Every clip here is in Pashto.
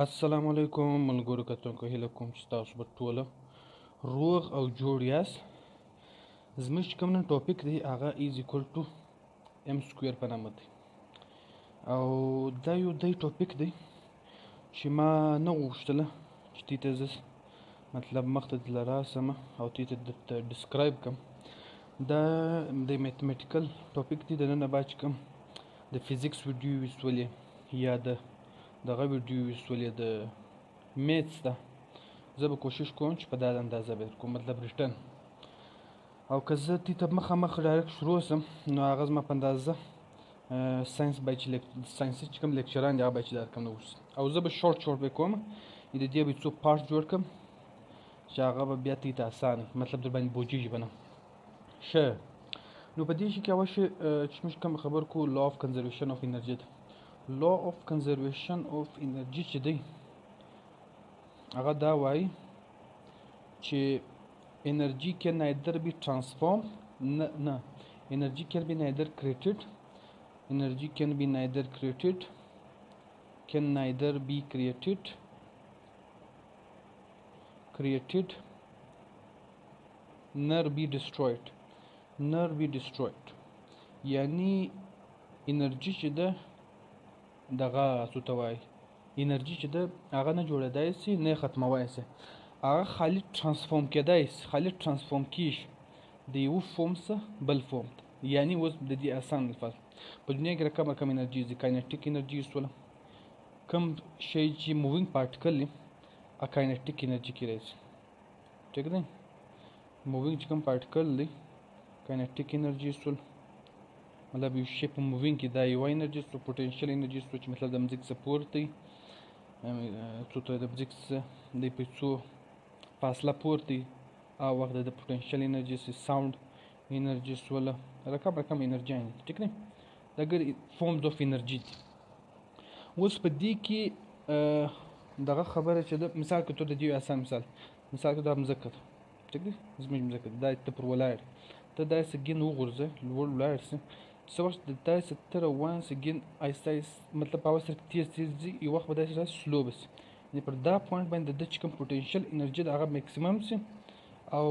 السلام علیکم ملګرو کتونکو، هیله کوم چې تاسو به ټوله روغ او جوړ یاست. زموږ چې کوم نن ټاپک دی هغه ایز ایکول ټو ام سکویر په نامه دی، او دا یو ټاپک دی چې ما نه غوښتله چې دې ته زه مطلب مخته دله راسم او دې ته درته ډسکرایب کړم. دا د میتھمیټیکل ټاپک دی. د نن نه بعد چې کوم د فزیکس ویډیو ویستولې یا دغه ویډیو ویستولې د میتس ده، زه به کوشش کوم چې په دا اندازه به درکړم، مطلب ریټن. او که زه دې ته مخامخ ډایرکټ شروع سم نو هغه زما په اندازه ساینس باید چې ساینسي چې کوم لیکچران دي هغه باید چې درکړم نه اوس، او زه به شورټ به کوم، د دې به څو پارټ جوړ کړم چې هغه به بیا دې ته اسانه مطلب در باندې بوجیږي به نه ښه. نو په دې شي کې اول شی چې موږ کوم خبر کو لا اف کنزرویشن اف انرژي ده. لا اف کنزرویشن اف انرژي چې دی هغه دا وایي چې energy can neither be transformed energy can be neither created nor be destroyed یعنی انرژي چې ده دغه څه ته وایي، انرژي چې ده هغه نه جوړېدای سي نه ختموای سي، هغه خالي ترانسفورم کېدای سي، خالي ترانسفورم کېږي د یو فورم څخه بل فورم ته. یعنی اوس د دې اسان الفاظ په دنیا کې رقم انرژي دي، کاینټیک انرژي وسوله، کوم شی چې مووینګ پارټیکل دی کاینټیک انرژي کې راځي. ټیک دی، مووینګ چې کوم پارټیکل دی کاینټیک انرژي وسول، مطلب یو شی په مووینګ کې دا یو انرژي سو، پوتنشل انرژي سو چې مطلب د مځکې سپورت دی، څو ته د مځکې د پیڅو فاصله پورته او وخت د پوتنشل انرژي سي، ساوند انرژي سوله، رقم انرژي نه. ټیک نه، دا ګر فورمز اف انرژي دي. اوس په دې کې دغه خبره چې د مثال کې ته د دې اسان مثال کې د مځکه ده. ټیک دی، زموږ مځکه دا ته پر ولاړ ته دا سګین وغورځه لوړ ولاړ سي، څه وخت د داسې ته روان سګین آهسته مطلب په اول سره تیز ځي، یو وخت به داسې راسي سلو به سي، یعنې پر دا پوینټ باندې د چې کوم پوتنشل انرژي د هغه میکسیمم سي او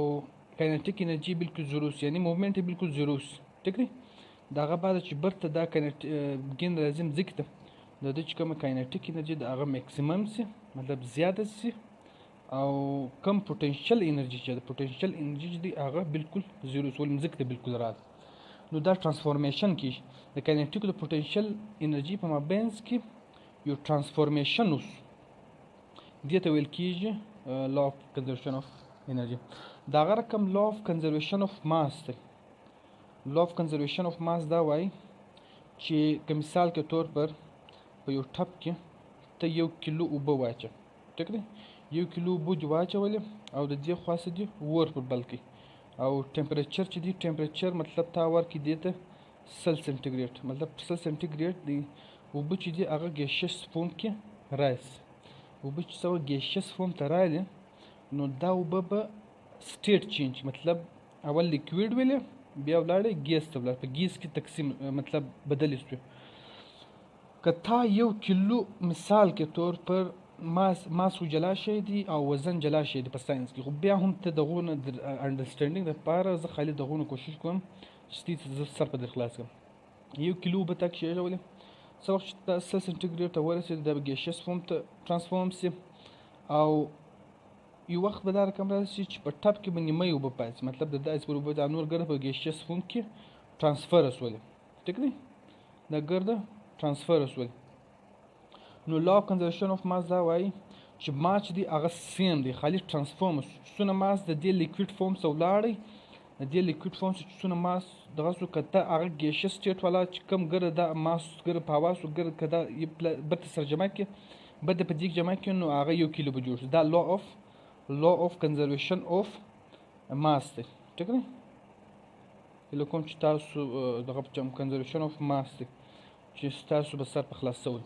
کاینټیک انرژي بالکل زیرو سي، یعنې موومنټ یې بالکل زیرو سي. ټیک دی، د هغه بعد چې برته دا ګین راځي مځکې ته، د ده چې کومه کاینټیک انرژي د هغه میکسیمم سي، مطلب زیاته سي، او کم پوتنشل انرژي چې د پوتنشل انرژي چې دی هغه بالکل زیرو سي، ولې مځکې ته بالکل راځي. نو دا ترانسفورمیشن کېږي د کاینټیک د پوتنشل انرژي په مابینځ کې یو ترانسفورمیشن وسو، دې ته ویل کېږي لا اف کنزرویشن اف انرژي. د هغه رقم لا اف کنزرویشن اف ماس دی. لا اف کنزرویشن اف ماس دا وایي چې که مثال کې طور پر په یو ټپ کې ته 1 کیلو اوبه واچه، ټیک دی، 1 کیلو اوبه دې واچولې او د دې خوا څه دي اور پر بل کړي، او ټمپریچر چې دی ټمپریچر مطلب تا ورکړي دې ته 100 سنټیګریډ، مطلب 100 سنټیګریډ دی اوبه چې دي هغه ګیشیس فورم کې راشي. اوبه چې څو ګیشیس فورم ته راغلي نو دا اوبه به سټیټ چینج، مطلب اول لیکویډ ویلې بیا ولاړې ګیس ته ولاړ، په ګیس کې تقسیم مطلب بدلې شوې. که تا 1 کیلو مثال کې طور پر ماس جلا شی دی او وزن جلا شی دی په ساينس کې، خو بیا هم ته دغونه انډرسټینډینګ لپاره زه خالي دغونه کوشش کوم چې دې زه سر په در خلاص کړم. 1 کیلو به تک شی راولې، څه وخت چې 100 سنټیګریډ ته ورسېد دا به ګیشیس فورم ته ترانسفورم سي، او یو وخت به دا رقم راشي چې په ټپ کې به نیمه اوبه پاتې، مطلب د داسې پر اوبه دا نور ګرده په ګیشیس فورم کې ترانسفر شولې. ټیک دی، دا ګرده ترانسفر شولې. نو لا اف کنزرویشن اف ماس دا وایي چې ماس چې دی هغه سیم دی، خالي ترانسفورم څونه ماس د دې لیکویډ فورم څخه ولاړی، د دې لیکویډ فورم چې څونه ماس دغه څو کته هغه ګیشیس سټیټ والا چې کم ګره دا ماس ګره په هوا سو ګره کدا بت سره جمع کې بد په دې جمع کې نو هغه 1 کیلو به جوړ شي. دا لا اف کنزرویشن اف ماس دی. ټیک دی، له کوم چې تاسو دغه کنزرویشن اف ماس دی چې تاسو به سر په خلاصول.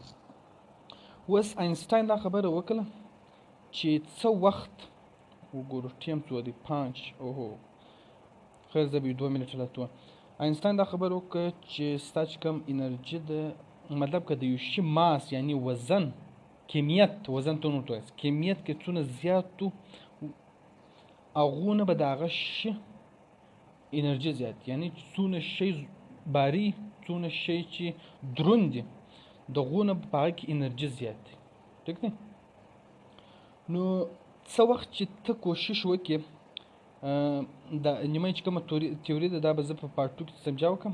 اوس آینسټاین دا خبره وکړه چې څه وخت وګورو ټیم څو دی 5 اوهو خیر زه به 2 منټه لاتو. آینسټاین دا خبره وکړه چې ستا چې کوم انرژي ده، مطلب که د یو شي ماس یعنی وزن کمیت وزن ته ورته وایي کمیت کې څونه زیات و هغونه به د هغه شي انرژي زیات یعنی څونه شی باري څونه شی چې دروند دي دغونه په هغه کې انرژي زیات دی ټیک دی نو څه وخت چې ته کوشش وکړې دا نیمه چې کومه تیوري ده دا به زه په پارت 2 کې سمجا وکړم